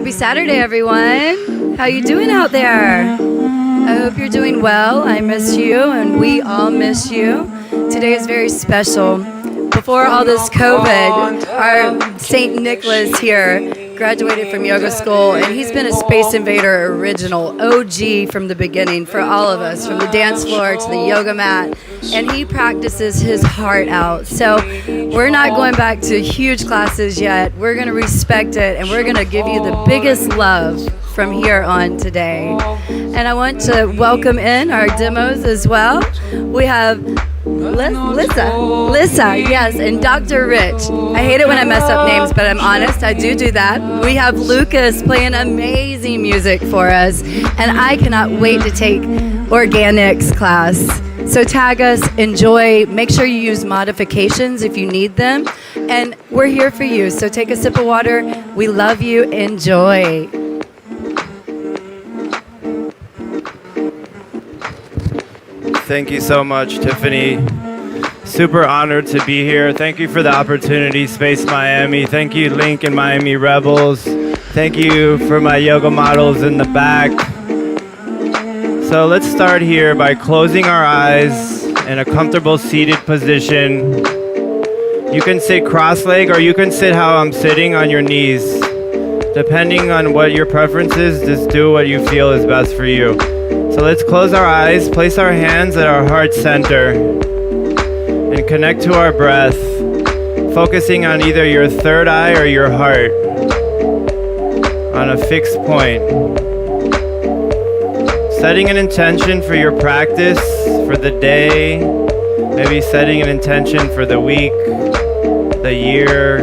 Happy Saturday, everyone. How you doing out there? I hope you're doing well. I miss you, and we all miss you. Today is very special. Before all this COVID, our St. Nicholas here graduated from yoga school, and he's been a Space Invader original, OG from the beginning for all of us, from the dance floor to the yoga mat, and he practices his heart out. So we're not going back to huge classes yet. We're going to respect it, and we're going to give you the biggest love from here on today. And I want to welcome in our demos as well. We have Lissa, yes, and Dr. Rich. I hate it when I mess up names, but I'm honest, I do that. We have Lucaz playing amazing music for us, and I cannot wait to take organics class. So tag us, enjoy, make sure you use modifications if you need them, and we're here for you. So take a sip of water. We love you. Enjoy. Thank you so much, Tiffany. Super honored to be here. Thank you for the opportunity, Space Miami. Thank you, Link and Miami Rebels. Thank you for my yoga models in the back. So let's start here by closing our eyes in a comfortable seated position. You can sit cross-legged or you can sit how I'm sitting on your knees. Depending on what your preference is, just do what you feel is best for you. So let's close our eyes, place our hands at our heart center, and connect to our breath, focusing on either your third eye or your heart on a fixed point. Setting an intention for your practice for the day, maybe setting an intention for the week, the year,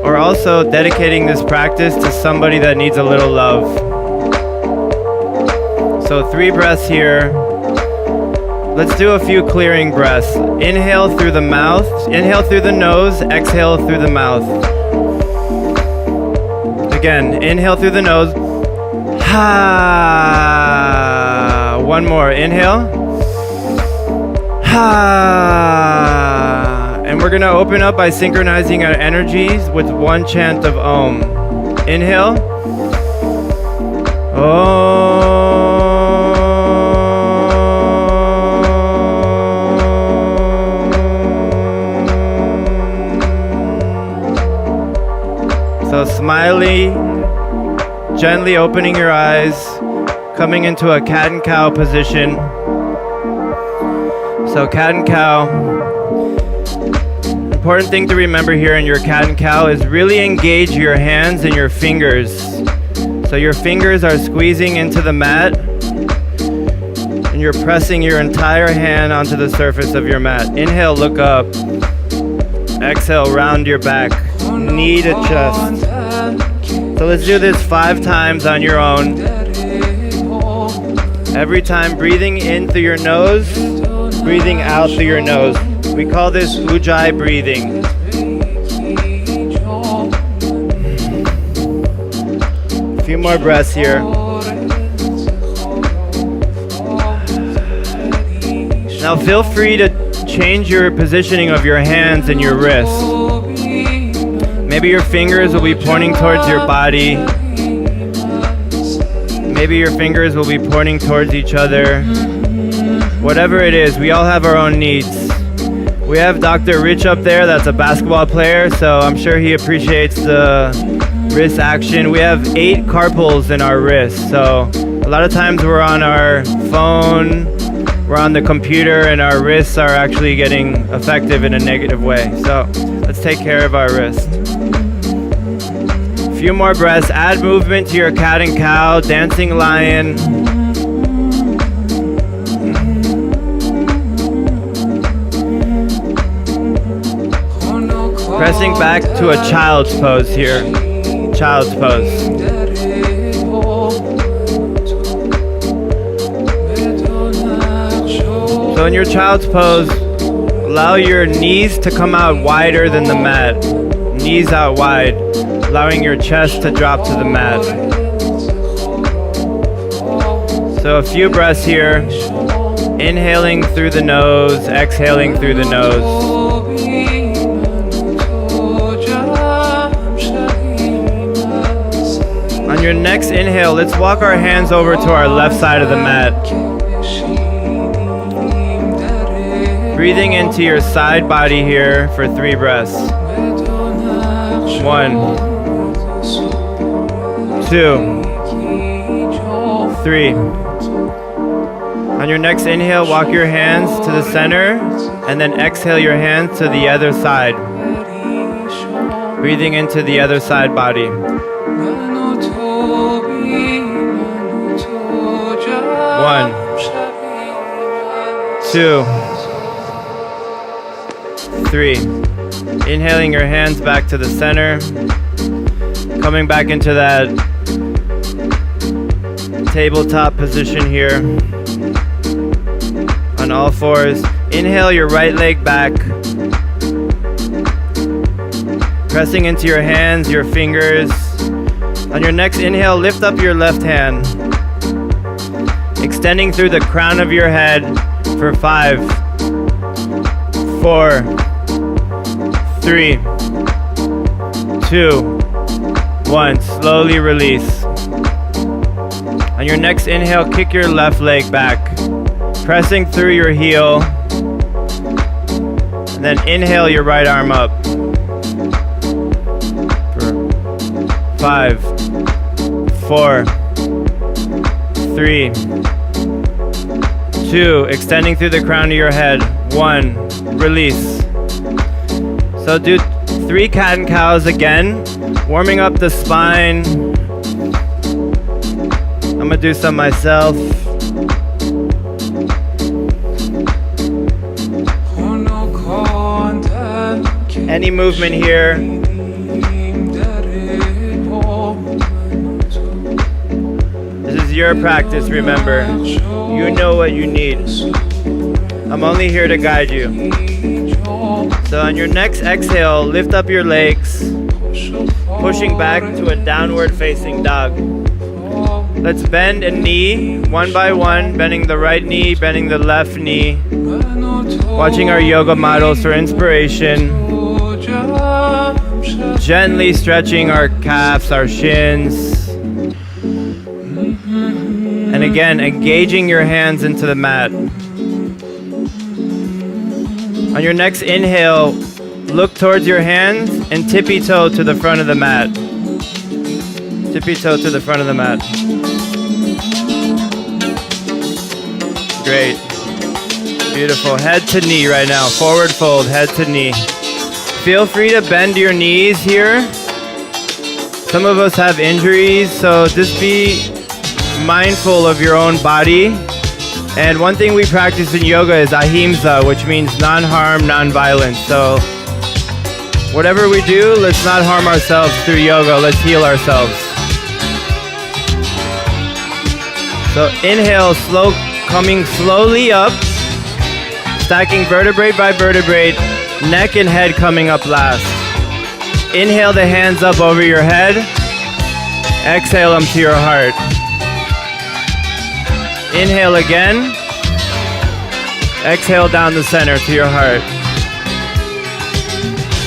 or also dedicating this practice to somebody that needs a little love. So 3 breaths here. Let's do a few clearing breaths. Inhale through the mouth, inhale through the nose, exhale through the mouth. Again, inhale through the nose. Ha. One more, inhale. Ha. And we're gonna open up by synchronizing our energies with one chant of Om. Inhale. Om. So smiley, gently opening your eyes, coming into a cat and cow position. So cat and cow. Important thing to remember here in your cat and cow is really engage your hands and your fingers. So your fingers are squeezing into the mat, and you're pressing your entire hand onto the surface of your mat. Inhale, look up. Exhale, round your back, knee to chest. So let's do this 5 times on your own. Every time breathing in through your nose, breathing out through your nose. We call this Ujjayi breathing. A few more breaths here. Now feel free to change your positioning of your hands and your wrists. Maybe your fingers will be pointing towards your body. Maybe your fingers will be pointing towards each other. Whatever it is, we all have our own needs. We have Dr. Rich up there, that's a basketball player, so I'm sure he appreciates the wrist action. We have 8 carpals in our wrists, so a lot of times we're on our phone, we're on the computer, and our wrists are actually getting effective in a negative way. So let's take care of our wrists. A few more breaths. Add movement to your cat and cow, dancing lion. Pressing back to a child's pose here. Child's pose. So in your child's pose, allow your knees to come out wider than the mat. Knees out wide, allowing your chest to drop to the mat. So a few breaths here. Inhaling through the nose, exhaling through the nose. your next inhale, let's walk our hands over to our left side of the mat. Breathing into your side body here for 3 breaths. 1, 2, 3. On your next inhale, walk your hands to the center and then exhale your hands to the other side. Breathing into the other side body. 1, 2, 3. Inhaling your hands back to the center. Coming back into that tabletop position here. On all fours. Inhale your right leg back. Pressing into your hands, your fingers. On your next inhale, lift up your left hand. Extending through the crown of your head for 5, 4, 3, 2, 1. Slowly release. On your next inhale, kick your left leg back. Pressing through your heel. And then inhale your right arm up. For 5, 4, 3, 2. Extending through the crown of your head. 1. Release. So do 3 cat and cows again. Warming up the spine. I'm gonna do some myself. Any movement here. This is your practice, remember. You know what you need. I'm only here to guide you. So on your next exhale, lift up your legs, pushing back to a downward facing dog. Let's bend a knee, one by one, bending the right knee, bending the left knee. Watching our yoga models for inspiration. Gently stretching our calves, our shins. And again, engaging your hands into the mat. On your next inhale, look towards your hands and tippy toe to the front of the mat. Tippy toe to the front of the mat. Great. Beautiful. Head to knee right now. Forward fold, head to knee. Feel free to bend your knees here. Some of us have injuries, so just be mindful of your own body. And one thing we practice in yoga is ahimsa, which means non-harm, non-violence. So whatever we do, let's not harm ourselves through yoga. Let's heal ourselves. So inhale, coming slowly up. Stacking vertebrae by vertebrae, neck and head coming up last. Inhale the hands up over your head. Exhale them to your heart. Inhale again. Exhale down the center to your heart.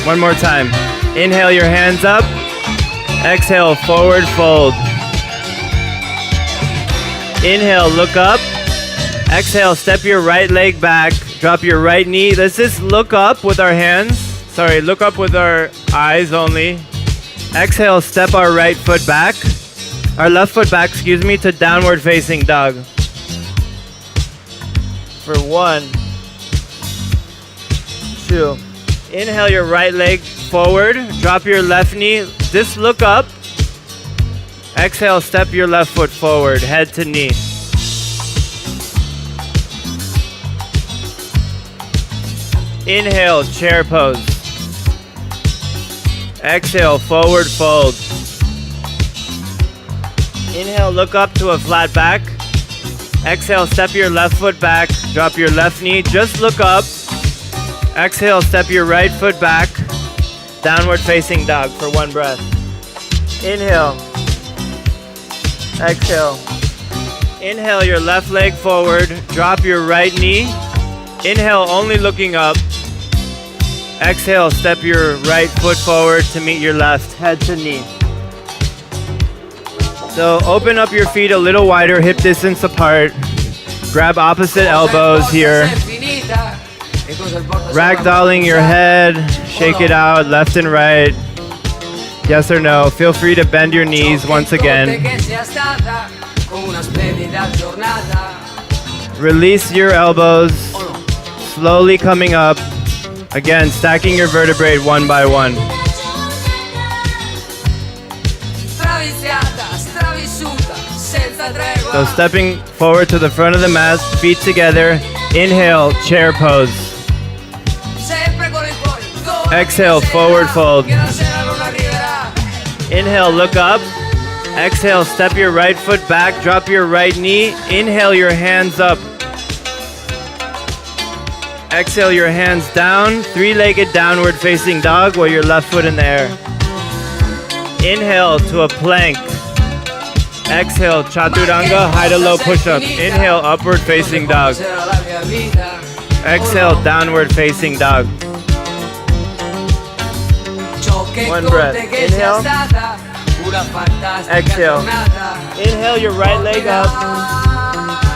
One more time. Inhale your hands up. Exhale, forward fold. Inhale, look up. Exhale, step your right leg back. Drop your right knee. Let's just look up with our hands. Sorry, look up with our eyes only. Exhale, step our right foot back. Our left foot back, to downward facing dog. For 1, 2. Inhale your right leg forward. Drop your left knee. Just look up. Exhale, step your left foot forward, head to knee. Inhale, chair pose. Exhale, forward fold. Inhale, look up to a flat back. Exhale, step your left foot back. Drop your left knee, just look up. Exhale, step your right foot back. Downward facing dog for 1 breath. Inhale. Exhale. Inhale your left leg forward. Drop your right knee. Inhale, only looking up. Exhale, step your right foot forward to meet your left, head to knee. So open up your feet a little wider, hip distance apart. Grab opposite elbows here. Ragdolling your head, shake it out left and right. Yes or no. Feel free to bend your knees once again. Release your elbows, slowly coming up. Again, stacking your vertebrae one by one. So stepping forward to the front of the mat, feet together. Inhale, chair pose. Exhale, forward fold. Inhale, look up. Exhale, step your right foot back, drop your right knee. Inhale, your hands up. Exhale, your hands down. Three-legged downward facing dog while your left foot in the air. Inhale to a plank. Exhale, chaturanga, high to low push-up. Inhale, upward facing dog. Exhale, downward facing dog. One breath. Inhale. Exhale. Inhale your right leg up.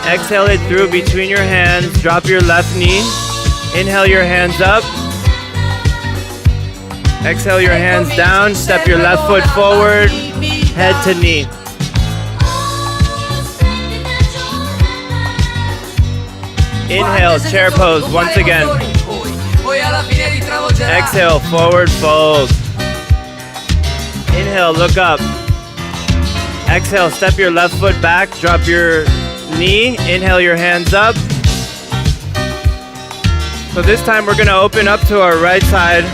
Exhale it through between your hands. Drop your left knee. Inhale your hands up. Exhale your hands down. Step your left foot forward. Head to knee. Inhale, chair pose once again. Exhale, forward fold. Inhale, look up. Exhale, step your left foot back, drop your knee. Inhale your hands up. So this time we're gonna open up to our right side.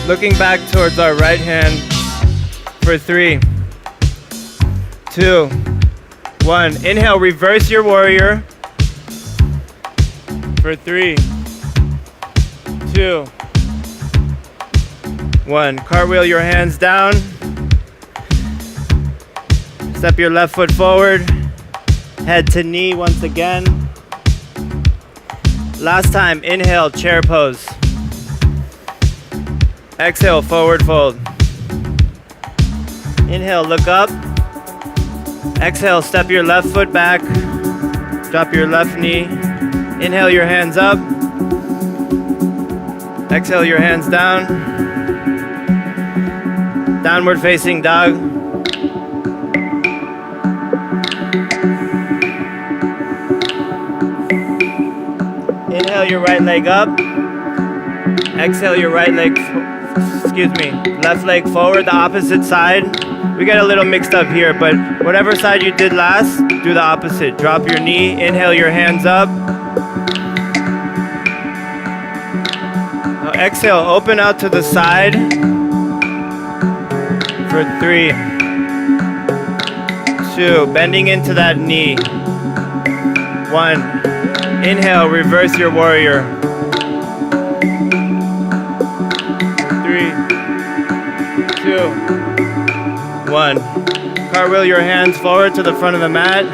Looking back towards our right hand for 3, 2, 1. Inhale, reverse your warrior for 3, 2, 1. Cartwheel your hands down. Step your left foot forward. Head to knee once again. Last time, inhale, chair pose. Exhale, forward fold. Inhale, look up. Exhale, step your left foot back. Drop your left knee. Inhale your hands up. Exhale your hands down. Downward facing dog. Inhale your right leg up. Exhale your right leg, left leg forward, the opposite side. We get a little mixed up here, but whatever side you did last, do the opposite. Drop your knee, inhale your hands up. Now exhale, open out to the side for 3, 2, bending into that knee. 1, inhale, reverse your warrior. 3, 2, 1. Cartwheel your hands forward to the front of the mat.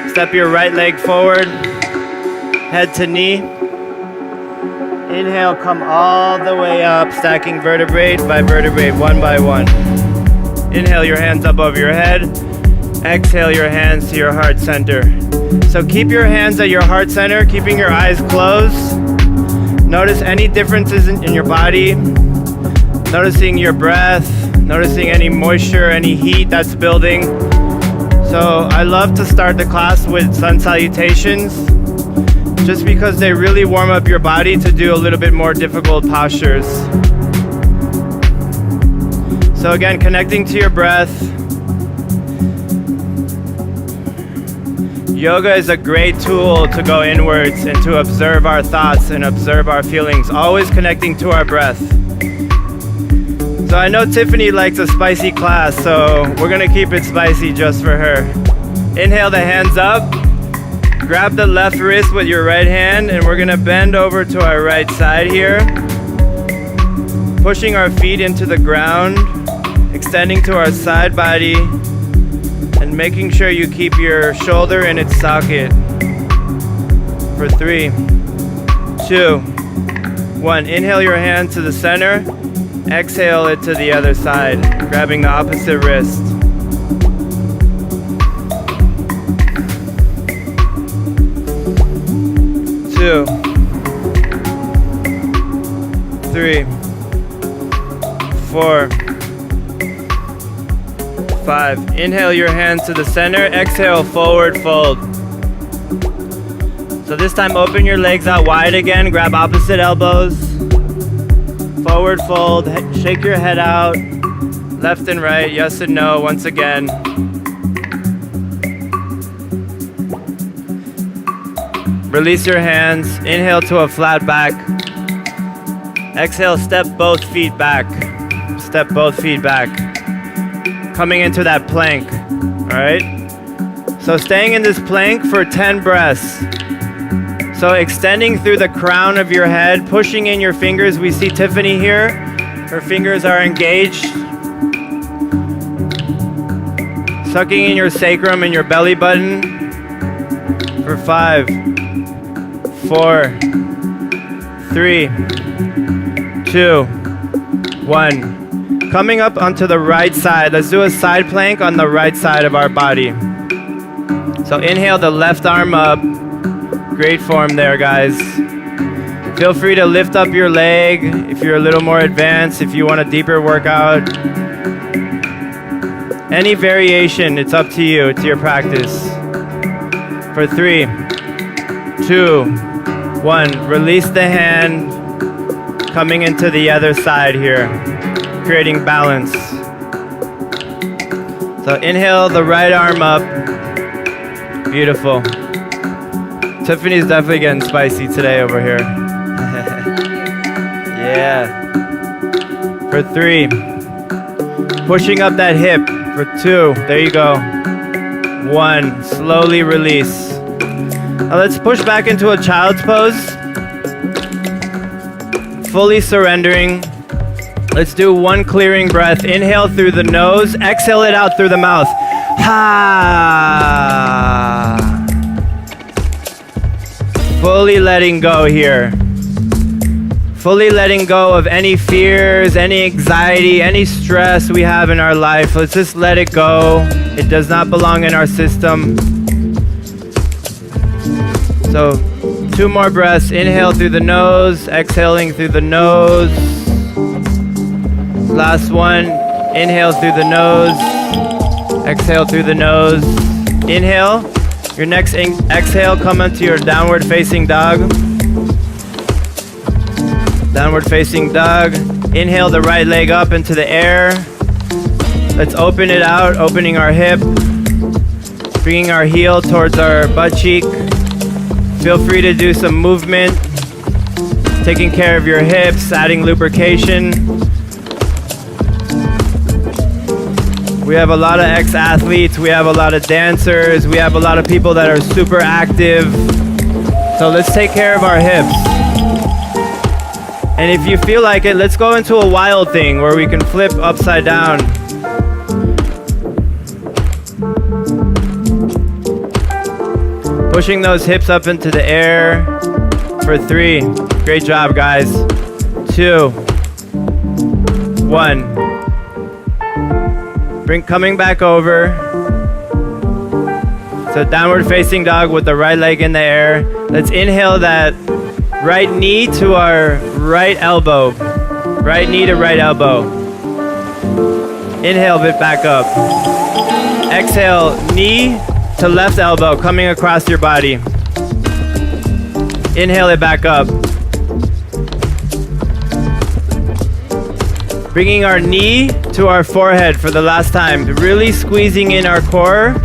Step your right leg forward. Head to knee. Inhale, come all the way up, stacking vertebrae by vertebrae, one by one. Inhale your hands up over your head. Exhale your hands to your heart center. So keep your hands at your heart center, keeping your eyes closed. Notice any differences in your body. Noticing your breath, noticing any moisture, any heat that's building. So I love to start the class with sun salutations, just because they really warm up your body to do a little bit more difficult postures. So again, connecting to your breath. Yoga is a great tool to go inwards and to observe our thoughts and observe our feelings, always connecting to our breath. So I know Tiffany likes a spicy class, so we're gonna keep it spicy just for her. Inhale the hands up, grab the left wrist with your right hand, and we're gonna bend over to our right side here. Pushing our feet into the ground, extending to our side body, and making sure you keep your shoulder in its socket. For 3, 2, 1. Inhale your hands to the center. exhale it to the other side, grabbing the opposite wrist. 2, 3, 4, 5. Inhale your hands to the center, exhale, forward fold. So this time open your legs out wide again, grab opposite elbows, forward fold, shake your head out, left and right, yes and no, once again. Release your hands, inhale to a flat back. Exhale, step both feet back. Step both feet back. Coming into that plank, all right? So staying in this plank for 10 breaths. So extending through the crown of your head, pushing in your fingers. We see Tiffany here. Her fingers are engaged. Sucking in your sacrum and your belly button for 5, 4, 3, 2, 1. Coming up onto the right side. Let's do a side plank on the right side of our body. So inhale the left arm up. Great form there, guys. Feel free to lift up your leg if you're a little more advanced, if you want a deeper workout. Any variation, it's up to you, it's your practice. For 3, 2, 1. Release the hand, coming into the other side here, creating balance. So inhale the right arm up. Beautiful. Tiffany's definitely getting spicy today over here. Yeah. For 3. Pushing up that hip. For 2. There you go. 1. Slowly release. Now let's push back into a child's pose. Fully surrendering. Let's do 1 clearing breath. Inhale through the nose. Exhale it out through the mouth. Ha! Fully letting go here. Fully letting go of any fears, any anxiety, any stress we have in our life. Let's just let it go. It does not belong in our system. So 2 more breaths. Inhale through the nose, exhaling through the nose. Last one. Inhale through the nose, exhale through the nose. Inhale. Your next exhale, come into your downward facing dog. Downward facing dog. Inhale the right leg up into the air. Let's open it out, opening our hip. Bringing our heel towards our butt cheek. Feel free to do some movement. Taking care of your hips, adding lubrication. We have a lot of ex-athletes, we have a lot of dancers, we have a lot of people that are super active. So let's take care of our hips. And if you feel like it, let's go into a wild thing where we can flip upside down. Pushing those hips up into the air for 3. Great job, guys. 2, 1. Coming back over. So downward facing dog with the right leg in the air. Let's inhale that right knee to our right elbow. Right knee to right elbow. Inhale it back up. Exhale, knee to left elbow coming across your body. Inhale it back up. Bringing our knee to our forehead for the last time. Really squeezing in our core.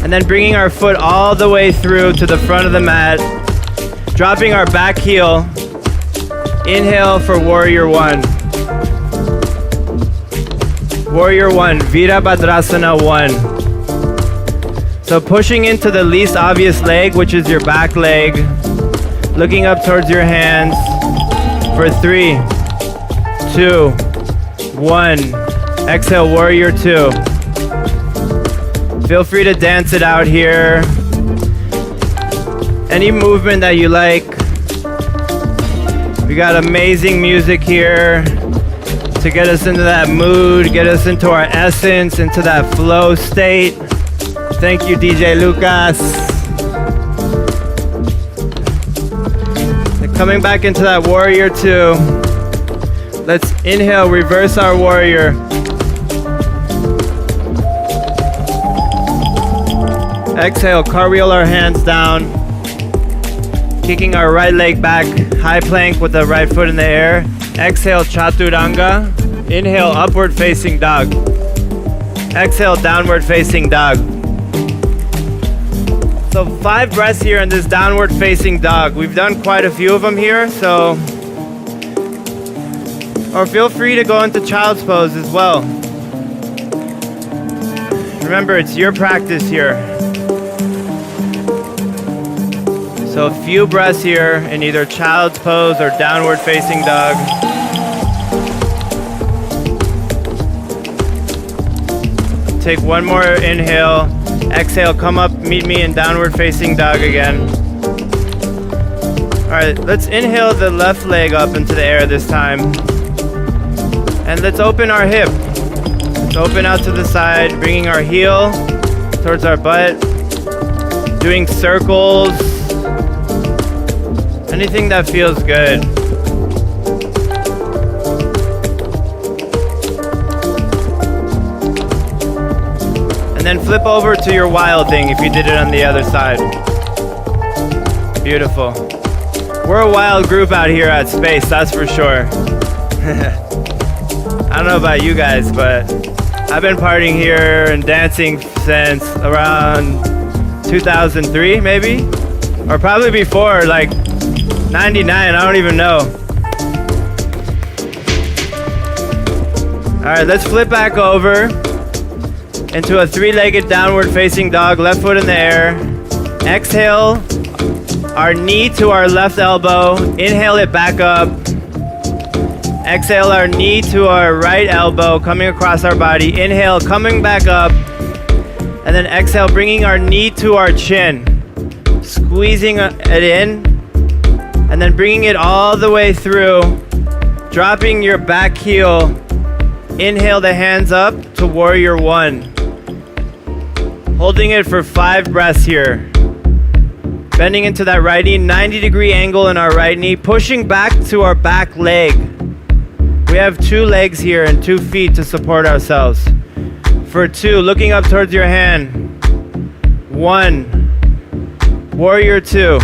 And then bringing our foot all the way through to the front of the mat. Dropping our back heel. Inhale for Warrior 1. Warrior 1, Virabhadrasana 1. So pushing into the least obvious leg, which is your back leg. Looking up towards your hands for 3, 2, 1. Exhale, Warrior 2. Feel free to dance it out here. Any movement that you like. We got amazing music here. to get us into that mood, get us into our essence, into that flow state. Thank you, DJ Lucaz. And coming back into that warrior two. Let's inhale, reverse our warrior. Exhale, cartwheel our hands down. Kicking our right leg back, high plank with the right foot in the air. Exhale, chaturanga. Inhale, upward facing dog. Exhale, downward facing dog. So 5 breaths here in this downward facing dog. We've done quite a few of them here, so or feel free to go into child's pose as well. Remember, it's your practice here. So a few breaths here in either child's pose or downward facing dog. Take one more inhale. Exhale, come up, meet me in downward facing dog again. All right, let's inhale the left leg up into the air this time. And let's open our hip. Let's open out to the side, bringing our heel towards our butt. Doing circles. Anything that feels good. And then flip over to your wild thing if you did it on the other side. Beautiful. We're a wild group out here at Space, that's for sure. I don't know about you guys, but I've been partying here and dancing since around 2003 maybe? Or probably before, like 99, I don't even know. All right, let's flip back over into a 3-legged downward facing dog, left foot in the air. Exhale, our knee to our left elbow. Inhale it back up. Exhale, our knee to our right elbow, coming across our body. Inhale, coming back up. And then exhale, bringing our knee to our chin. Squeezing it in. And then bringing it all the way through, dropping your back heel. Inhale the hands up to warrior one. Holding it for 5 breaths here. Bending into that right knee, 90-degree angle in our right knee, pushing back to our back leg. We have 2 legs here and 2 feet to support ourselves. For 2, looking up towards your hand. 1, warrior 2.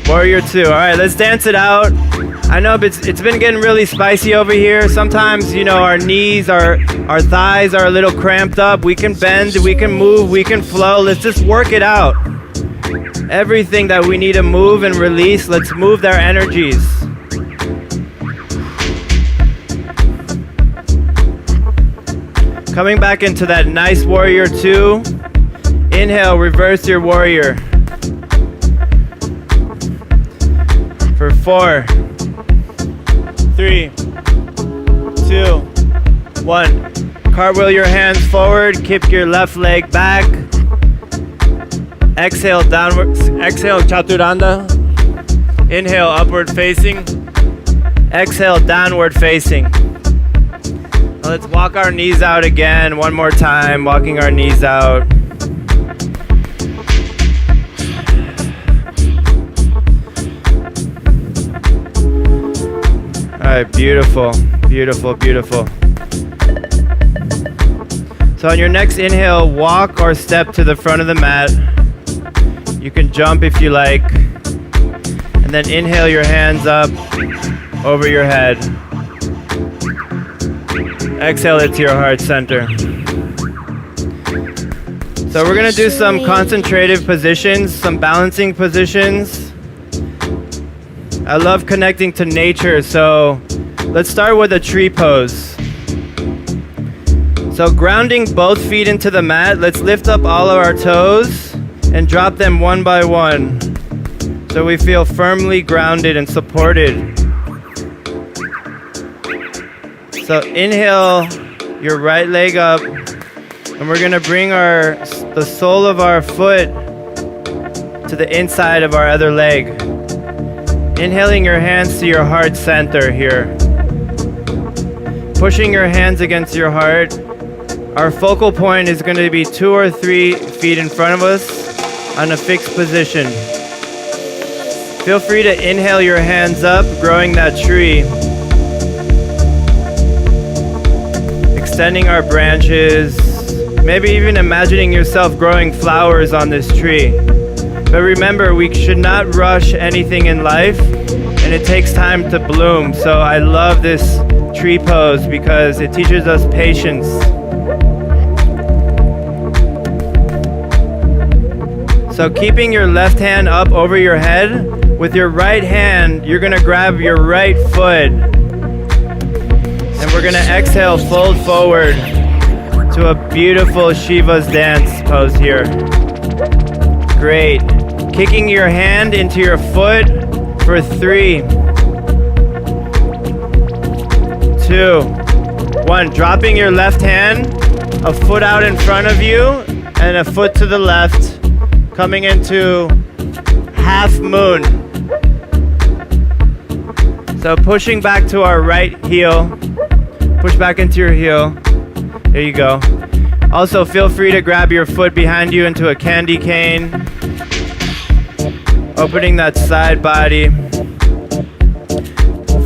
Warrior 2. All right, let's dance it out. I know it's been getting really spicy over here. Sometimes, you know, our knees, our thighs are a little cramped up. We can bend, we can move, we can flow. Let's just work it out. Everything that we need to move and release, let's move their energies. Coming back into that nice warrior 2. Inhale, reverse your warrior. For 4, 3, 2, 1. Cartwheel your hands forward, kick your left leg back. Exhale, downward, exhale, chaturanga. Inhale, upward facing. Exhale, downward facing. Now let's walk our knees out again, one more time, walking our knees out. All right, beautiful, beautiful, beautiful. So on your next inhale, walk or step to the front of the mat. You can jump if you like. And then inhale your hands up over your head. Exhale it to your heart center. So we're gonna do some concentrative positions, some balancing positions. I love connecting to nature, so let's start with a tree pose. So grounding both feet into the mat, let's lift up all of our toes and drop them one by one so we feel firmly grounded and supported. So inhale your right leg up, and we're gonna bring the sole of our foot to the inside of our other leg. Inhaling your hands to your heart center here. pushing your hands against your heart. Our focal point is going to be 2 or 3 feet in front of us on a fixed position. Feel free to inhale your hands up, growing that tree. Extending our branches, maybe even imagining yourself growing flowers on this tree. But remember, we should not rush anything in life, and it takes time to bloom. So I love this tree pose because it teaches us patience. So keeping your left hand up over your head, with your right hand, you're gonna grab your right foot. And we're gonna exhale, fold forward to a beautiful Shiva's dance pose here. Great. Kicking your hand into your foot for 3, 2, 1. Dropping your left hand, a foot out in front of you, and a foot to the left. Coming into half moon. So pushing back to our right heel. Push back into your heel. There you go. Also feel free to grab your foot behind you into a candy cane. Opening that side body.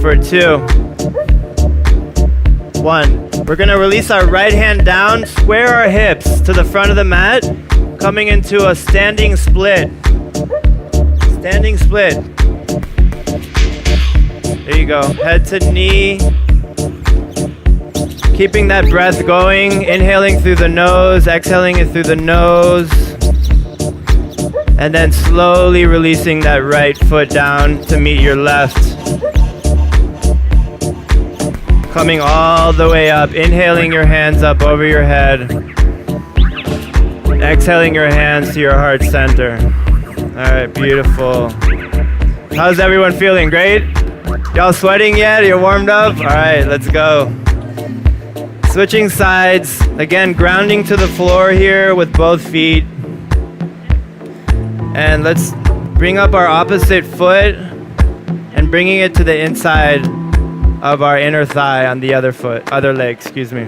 For 2, 1. We're gonna release our right hand down, square our hips to the front of the mat, coming into a standing split. Standing split. There you go. Head to knee. Keeping that breath going. Inhaling through the nose, exhaling it through the nose. And then slowly releasing that right foot down to meet your left. Coming all the way up. Inhaling your hands up over your head. Exhaling your hands to your heart center. All right, beautiful. How's everyone feeling? Great? Y'all sweating yet? You're warmed up? All right, let's go. Switching sides. Again, grounding to the floor here with both feet. And let's bring up our opposite foot and bringing it to the inside of our inner thigh on the other leg, excuse me.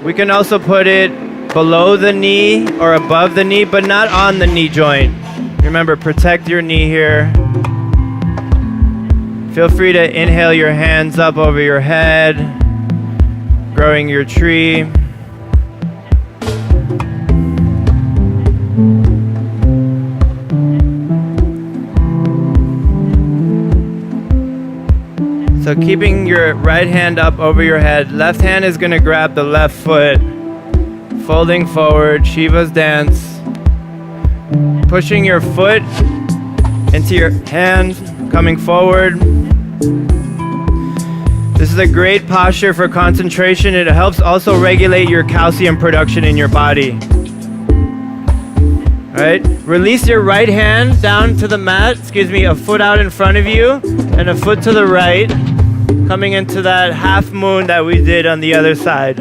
We can also put it below the knee or above the knee, but not on the knee joint. Remember, protect your knee here. Feel free to inhale your hands up over your head, growing your tree. So keeping your right hand up over your head, left hand is gonna grab the left foot, folding forward, Shiva's dance. Pushing your foot into your hand, coming forward. This is a great posture for concentration. It helps also regulate your calcium production in your body. All right, release your right hand down to the mat, a foot out in front of you and a foot to the right, coming into that half moon that we did on the other side.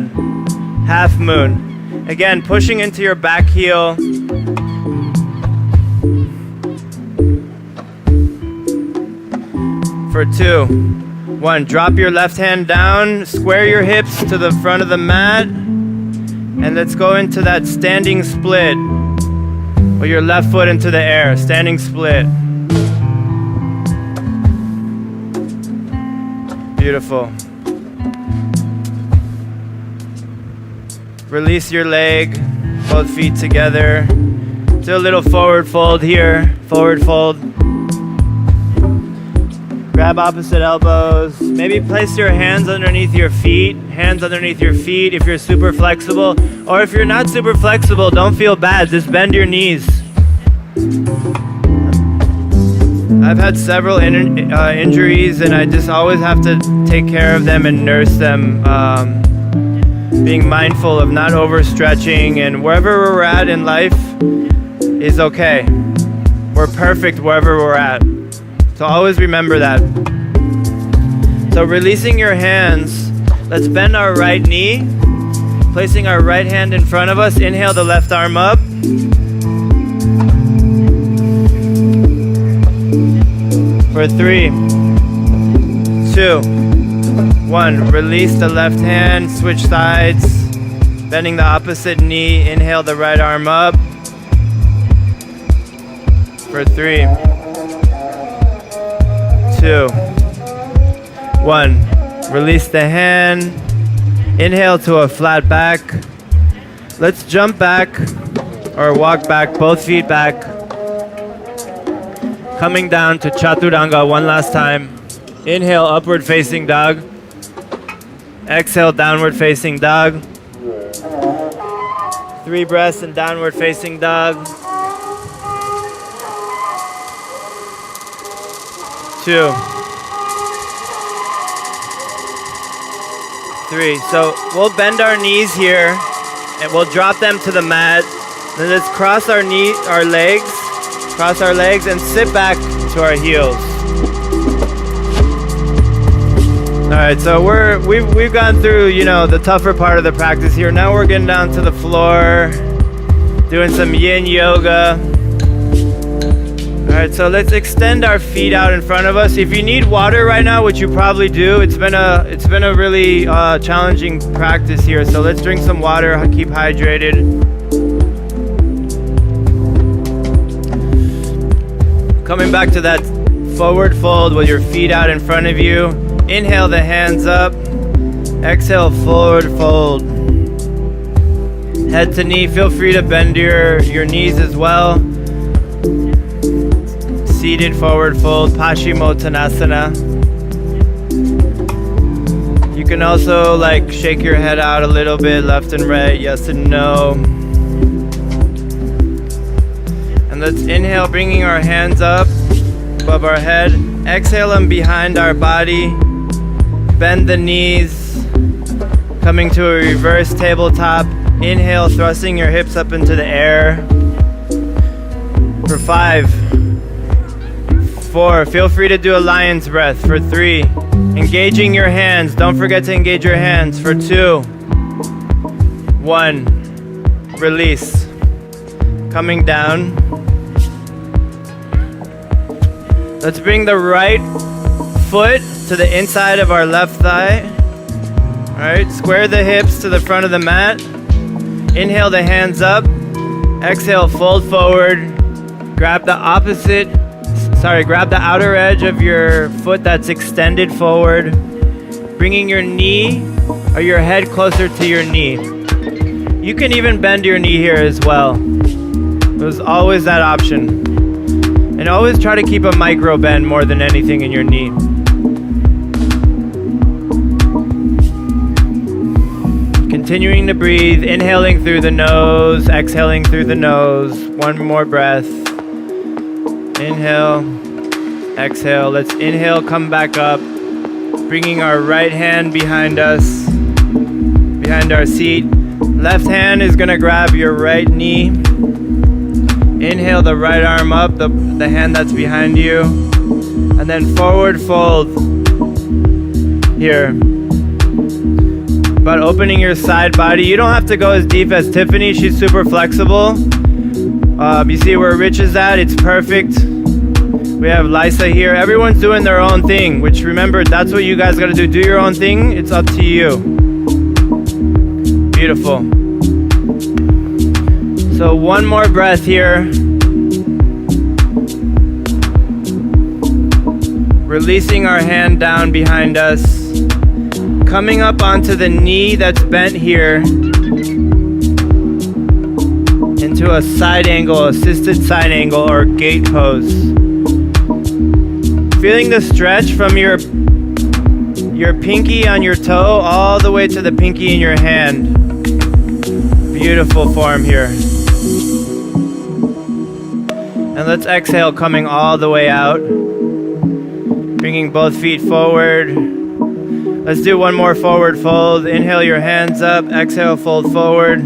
Half moon. Again, pushing into your back heel. For 2, 1, drop your left hand down, square your hips to the front of the mat, and let's go into that standing split. With your left foot into the air, standing split. Beautiful. Release your leg, both feet together. Do a little forward fold here, forward fold. Grab opposite elbows. Maybe place your hands underneath your feet. Hands underneath your feet if you're super flexible. Or if you're not super flexible, don't feel bad. Just bend your knees. I've had several injuries and I just always have to take care of them and nurse them. Being mindful of not overstretching, and wherever we're at in life is okay. We're perfect wherever we're at. So always remember that. So releasing your hands, let's bend our right knee, placing our right hand in front of us. Inhale the left arm up. For 3, 2, 1, release the left hand, switch sides, bending the opposite knee, inhale the right arm up. For 3, 2, 1, release the hand, inhale to a flat back. Let's jump back or walk back, both feet back. Coming down to Chaturanga one last time. Inhale, upward facing dog. Exhale, downward facing dog. 3 breaths in downward facing dog. 2, 3. So we'll bend our knees here and we'll drop them to the mat. Then let's cross our legs and sit back to our heels. All right, so we've gone through, the tougher part of the practice here. Now we're getting down to the floor, doing some yin yoga. All right, so let's extend our feet out in front of us. If you need water right now, which you probably do, it's been a really challenging practice here. So let's drink some water, keep hydrated. Coming back to that forward fold with your feet out in front of you. Inhale the hands up. Exhale, forward fold. Head to knee. Feel free to bend your knees as well. Seated forward fold, Paschimottanasana. You can also shake your head out a little bit, left and right, yes and no. And let's inhale, bringing our hands up above our head. Exhale them behind our body. Bend the knees, coming to a reverse tabletop. Inhale, thrusting your hips up into the air. For 5, 4, feel free to do a lion's breath. For 3, engaging your hands. Don't forget to engage your hands. For 2, 1, release. Coming down. Let's bring the right foot to the inside of our left thigh. All right, square the hips to the front of the mat. Inhale the hands up. Exhale, fold forward. Grab the outer edge of your foot that's extended forward. Bringing your knee or your head closer to your knee. You can even bend your knee here as well. There's always that option. And always try to keep a micro bend more than anything in your knee. Continuing to breathe, inhaling through the nose, exhaling through the nose. One more breath. Inhale, exhale. Let's inhale, come back up. Bringing our right hand behind us, behind our seat. Left hand is gonna grab your right knee. Inhale the right arm up, the hand that's behind you. And then forward fold here. But opening your side body. You don't have to go as deep as Tiffany. She's super flexible. You see where Rich is at? It's perfect. We have Lisa here. Everyone's doing their own thing, which remember, that's what you guys gotta do. Do your own thing. It's up to you. Beautiful. So one more breath here. Releasing our hand down behind us. Coming up onto the knee that's bent here. Into a side angle, assisted side angle or gate pose. Feeling the stretch from your pinky on your toe all the way to the pinky in your hand. Beautiful form here. And let's exhale, coming all the way out. Bringing both feet forward. Let's do one more forward fold. Inhale your hands up, exhale, fold forward.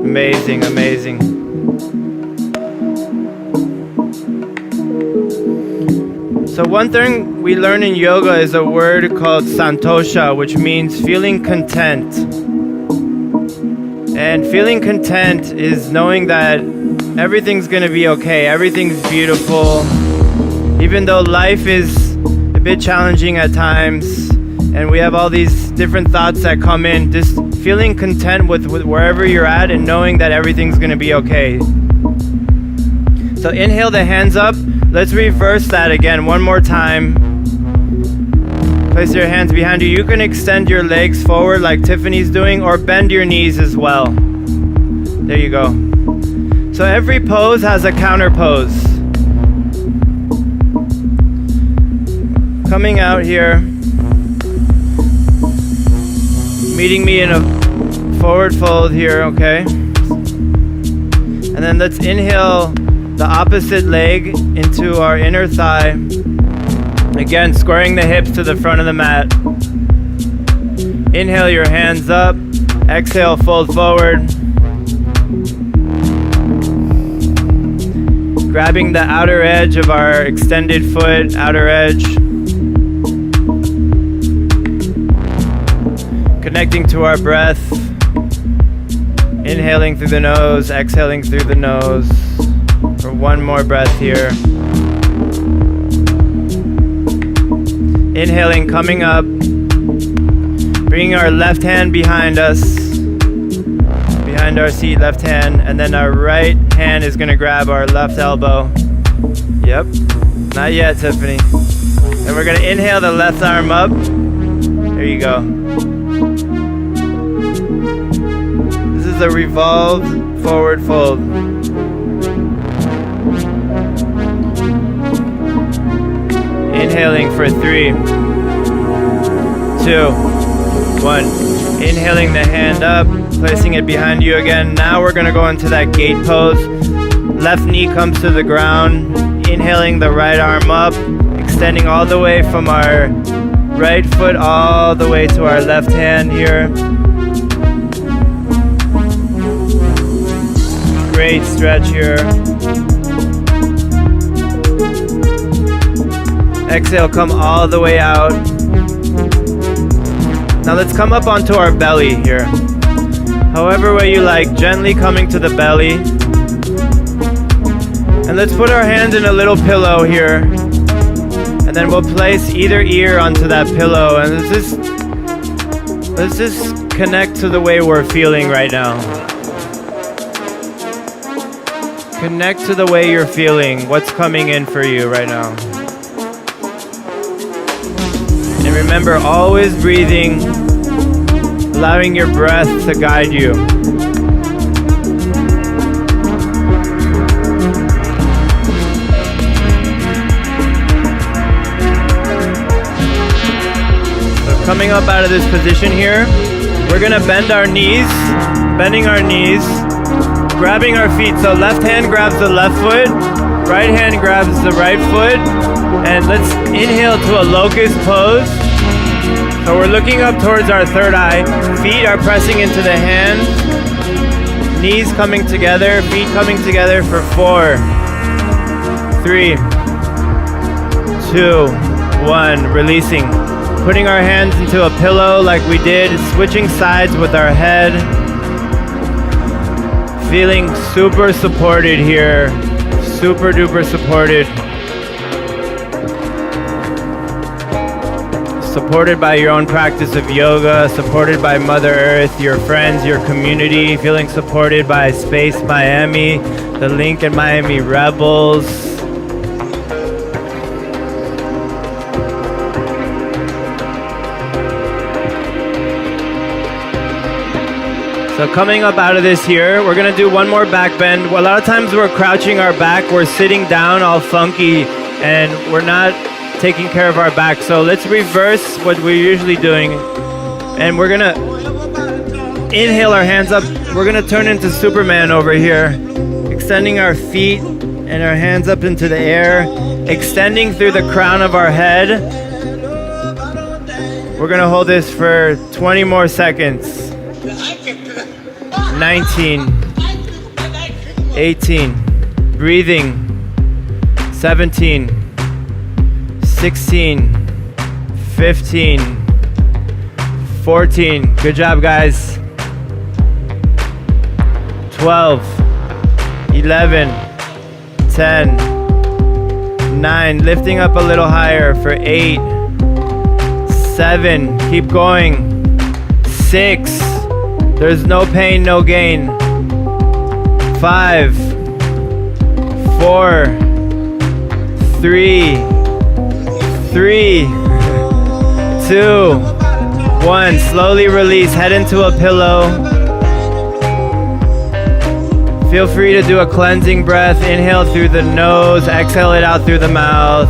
Amazing, amazing. So one thing we learn in yoga is a word called santosha, which means feeling content. And feeling content is knowing that everything's gonna be okay, everything's beautiful. Even though life is a bit challenging at times, and we have all these different thoughts that come in, just feeling content with wherever you're at and knowing that everything's gonna be okay. So inhale the hands up. Let's reverse that again one more time. Place your hands behind you. You can extend your legs forward like Tiffany's doing, or bend your knees as well. There you go. So every pose has a counter pose. Coming out here, meeting me in a forward fold here, okay? And then let's inhale the opposite leg into our inner thigh. Again, squaring the hips to the front of the mat. Inhale your hands up. Exhale, fold forward. Grabbing the outer edge of our extended foot, outer edge. Connecting to our breath. Inhaling through the nose, exhaling through the nose. For one more breath here. Inhaling, coming up. Bringing our left hand behind us. Behind our seat, left hand. And then our right hand is going to grab our left elbow. Yep. Not yet, Tiffany. And we're going to inhale the left arm up. There you go. This is a revolved forward fold. Inhaling for 3, 2, 1. Inhaling the hand up, placing it behind you again. Now we're gonna go into that gate pose. Left knee comes to the ground. Inhaling the right arm up, extending all the way from our right foot all the way to our left hand here. Great stretch here. Exhale, come all the way out. Now let's come up onto our belly here. However way you like, gently coming to the belly. And let's put our hands in a little pillow here. And then we'll place either ear onto that pillow. And let's just connect to the way we're feeling right now. Connect to the way you're feeling. What's coming in for you right now? And remember, always breathing, allowing your breath to guide you. So coming up out of this position here, we're gonna bend our knees, bending our knees, grabbing our feet. So left hand grabs the left foot, right hand grabs the right foot, and let's inhale to a locust pose. So we're looking up towards our third eye. Feet are pressing into the hands. Knees coming together, feet coming together for 4, 3, 2, 1. Releasing. Putting our hands into a pillow like we did, switching sides with our head. Feeling super supported here. Super duper supported. Supported by your own practice of yoga, supported by Mother Earth, your friends, your community, feeling supported by Space Miami, the Lincoln Miami Rebels. So coming up out of this here, we're gonna do one more back bend. A lot of times we're crouching our back, we're sitting down all funky, and we're not taking care of our back. So let's reverse what we're usually doing. And we're gonna inhale our hands up. We're gonna turn into Superman over here. Extending our feet and our hands up into the air. Extending through the crown of our head. We're gonna hold this for 20 more seconds. 19. 18. Breathing. 17. 16, 15, 14. Good job, guys. 12, 11, 10, 9, lifting up a little higher for 8, 7, keep going, 6, there's no pain, no gain, 5, 4, 3, 2, 1, slowly release, head into a pillow. Feel free to do a cleansing breath. Inhale through the nose, exhale it out through the mouth.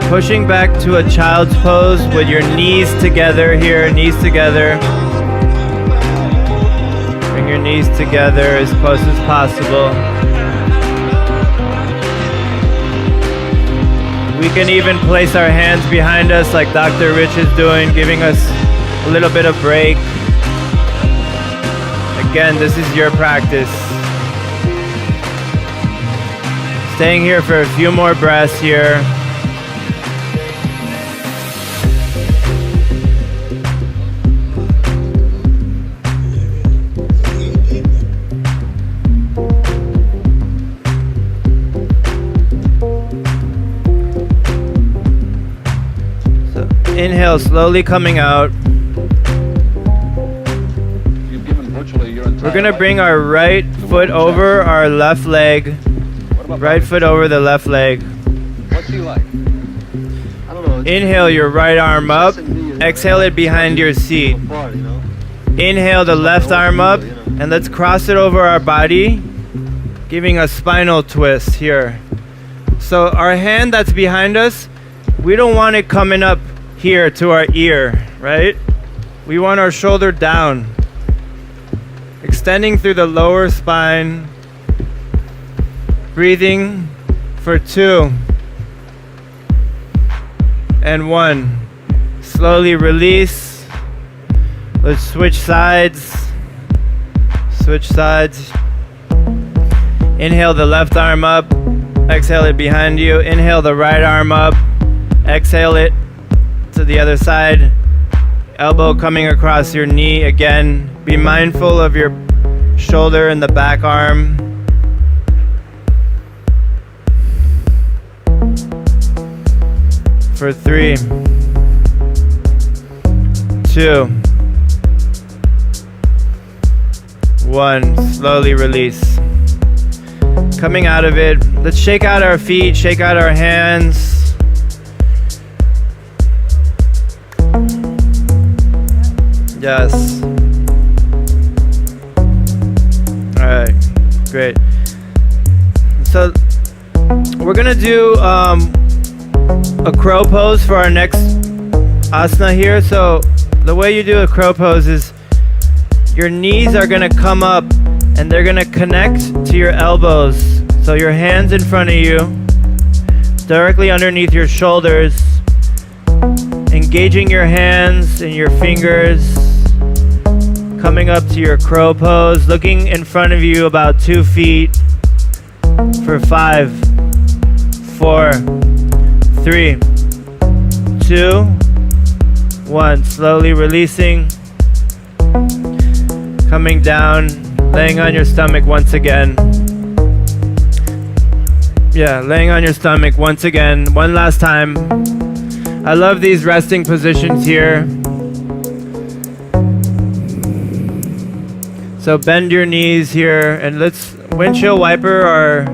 Pushing back to a child's pose with your knees together here, knees together. Bring your knees together as close as possible. We can even place our hands behind us like Dr. Rich is doing, giving us a little bit of break. Again, this is your practice. Staying here for a few more breaths here. Inhale, slowly coming out. We're gonna bring our right foot over our left leg. Right foot over the left leg. What's he like? I don't know. Inhale your right arm up. Exhale it behind your seat. Inhale the left arm up, and let's cross it over our body, giving a spinal twist here. So our hand that's behind us, we don't want it coming up here to our ear, right? We want our shoulder down, extending through the lower spine. Breathing for 2 and 1. Slowly release. Let's switch sides. Switch sides. Inhale the left arm up. Exhale it behind you. Inhale the right arm up. Exhale it to the other side. Elbow coming across your knee again. Be mindful of your shoulder and the back arm. For 3, 2, 1. Slowly release. Coming out of it, let's shake out our feet, shake out our hands. Yes. All right, great. So we're gonna do a crow pose for our next asana here. So the way you do a crow pose is your knees are gonna come up and they're gonna connect to your elbows. So your hands in front of you, directly underneath your shoulders, engaging your hands and your fingers, coming up to your crow pose, looking in front of you about 2 feet for 5, 4, 3, 2, 1. Slowly releasing. Coming down, laying on your stomach once again. Yeah, laying on your stomach once again. One last time. I love these resting positions here. So bend your knees here and let's windshield wiper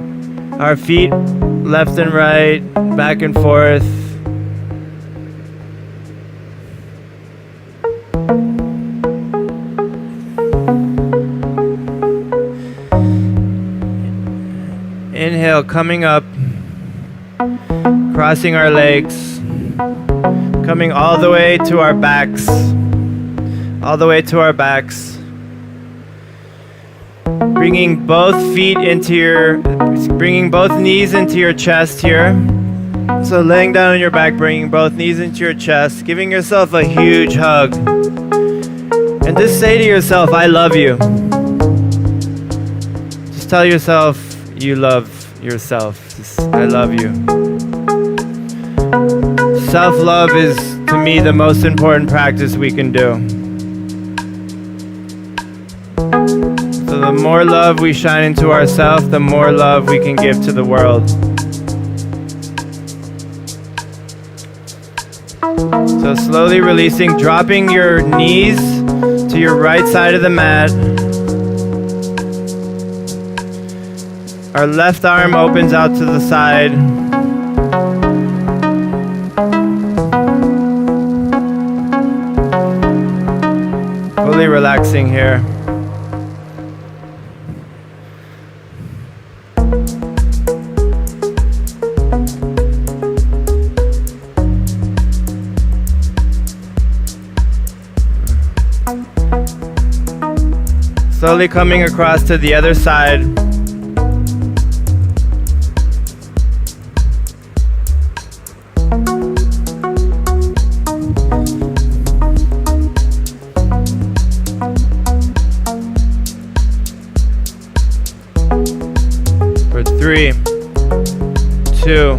our feet left and right, back and forth. Inhale, coming up, crossing our legs, coming all the way to our backs, all the way to our backs. Bringing both knees into your chest here. So laying down on your back, bringing both knees into your chest, giving yourself a huge hug. And just say to yourself, I love you. Just tell yourself you love yourself. Just, I love you. Self-love is to me, the most important practice we can do. So the more love we shine into ourselves, the more love we can give to the world. So slowly releasing, dropping your knees to your right side of the mat. Our left arm opens out to the side. Fully relaxing here. Slowly coming across to the other side. For 3, 2,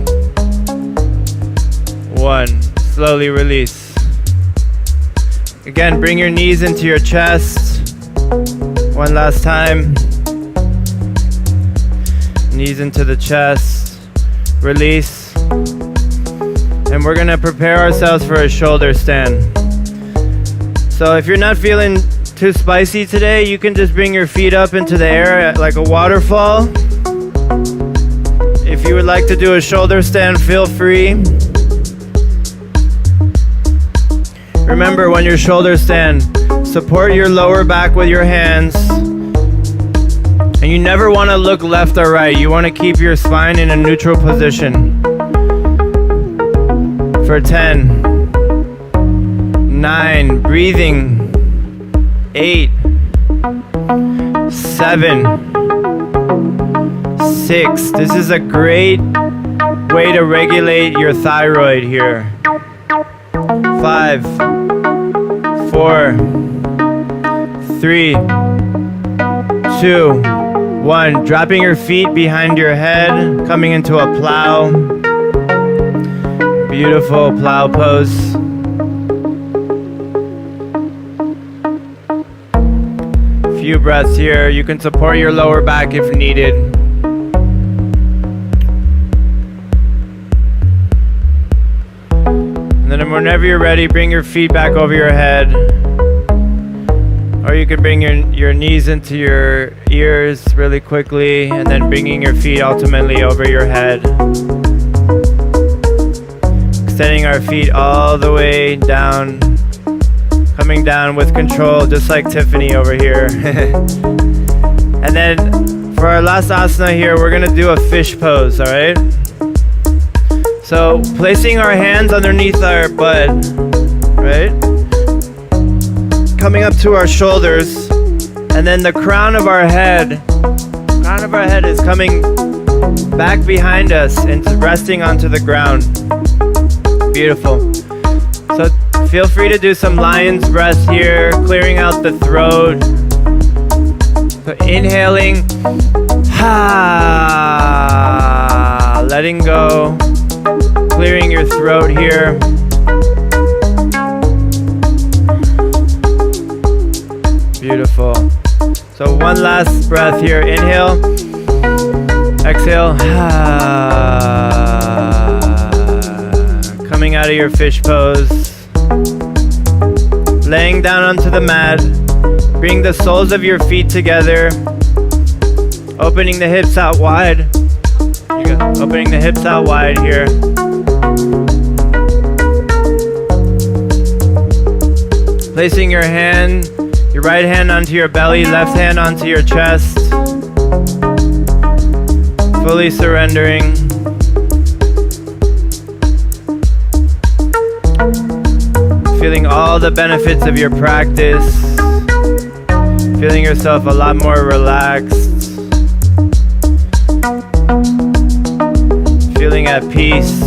1. Slowly release. Again, bring your knees into your chest. One last time. Knees into the chest. Release. And we're gonna prepare ourselves for a shoulder stand. So if you're not feeling too spicy today, you can just bring your feet up into the air like a waterfall. If you would like to do a shoulder stand, feel free. Remember, when you shoulder stand, support your lower back with your hands. And you never want to look left or right. You want to keep your spine in a neutral position. For 10, 9, breathing. 8, 7, 6. This is a great way to regulate your thyroid here. 5, 4, 3, 2, 1. Dropping your feet behind your head, coming into a plow. Beautiful plow pose. Few breaths here. You can support your lower back if needed. And then whenever you're ready, bring your feet back over your head. Or you can bring your knees into your ears really quickly, and then bringing your feet ultimately over your head. Extending our feet all the way down. Coming down with control, just like Tiffany over here. And then for our last asana here, we're gonna do a fish pose, all right? So placing our hands underneath our butt, right? Coming up to our shoulders, and then the crown of our head is coming back behind us and resting onto the ground. Beautiful. So feel free to do some lion's breath here, clearing out the throat. So inhaling, letting go, clearing your throat here. Beautiful. So one last breath here. Inhale, exhale. Coming out of your fish pose. Laying down onto the mat. Bring the soles of your feet together. Opening the hips out wide. You go. Opening the hips out wide here. Placing your right hand onto your belly, left hand onto your chest. Fully surrendering. Feeling all the benefits of your practice. Feeling yourself a lot more relaxed. Feeling at peace.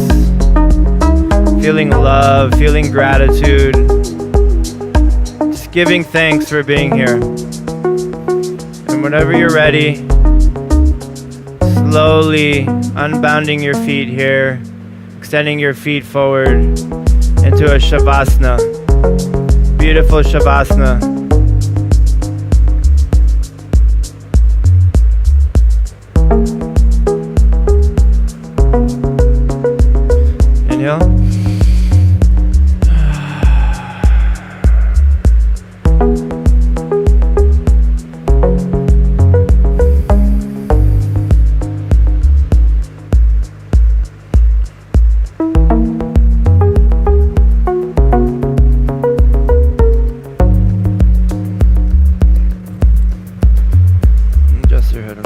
Feeling love, feeling gratitude. Giving thanks for being here. And whenever you're ready, slowly unbounding your feet here, extending your feet forward, into a Shavasana. Beautiful Shavasana. Inhale. Adjust your head.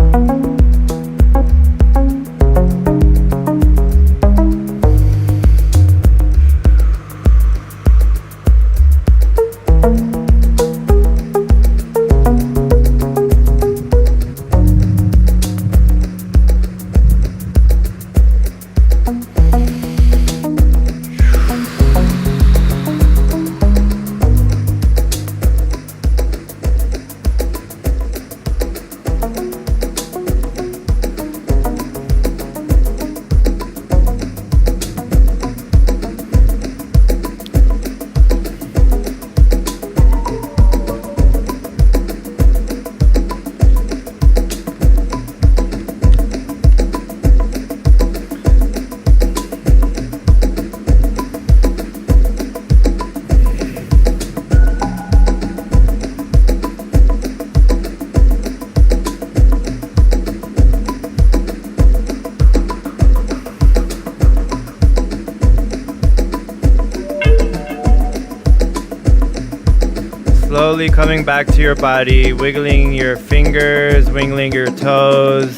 Slowly coming back to your body, wiggling your fingers, wiggling your toes.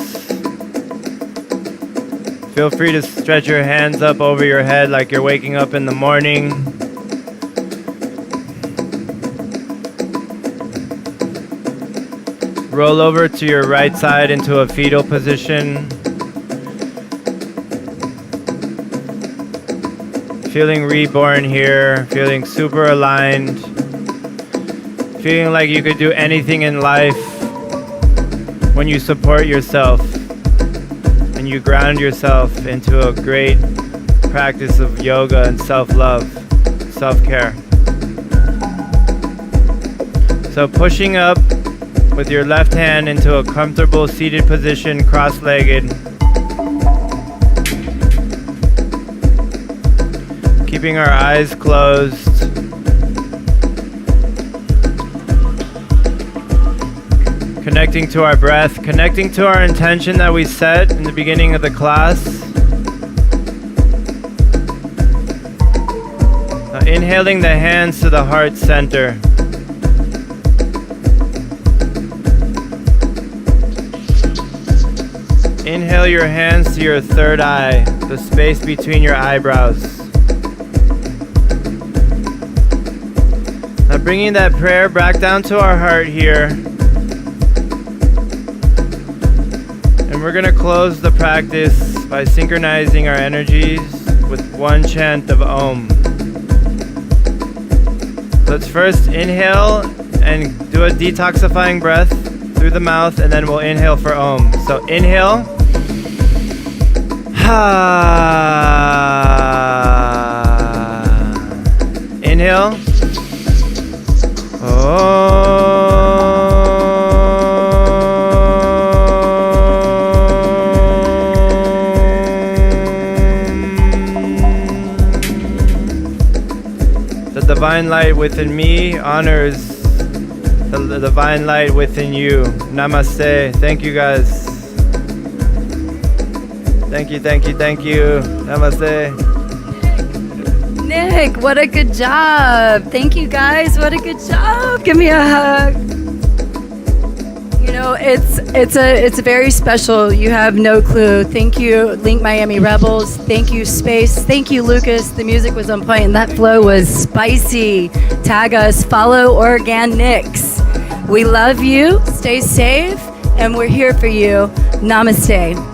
Feel free to stretch your hands up over your head like you're waking up in the morning. Roll over to your right side into a fetal position. Feeling reborn here, feeling super aligned. Feeling like you could do anything in life when you support yourself and you ground yourself into a great practice of yoga and self-love, self-care. So pushing up with your left hand into a comfortable seated position, cross-legged. Keeping our eyes closed. Connecting to our breath, connecting to our intention that we set in the beginning of the class. Now inhaling the hands to the heart center. Inhale your hands to your third eye, the space between your eyebrows. Now bringing that prayer back down to our heart here. And we're going to close the practice by synchronizing our energies with one chant of Om. Let's first inhale and do a detoxifying breath through the mouth, and then we'll inhale for Om. So inhale. Ha. Inhale. The divine light within me honors the divine light within you. Namaste. Thank you guys. Thank you, thank you, thank you. Namaste. Nick, what a good job. Thank you guys. What a good job. Give me a hug. You know, it's very special. You have no clue. Thank you, Link Miami Rebels. Thank you, Space. Thank you, Lucas. The music was on point and that flow was spicy. Tag us, follow Organics. We love you. Stay safe, and we're here for you. Namaste.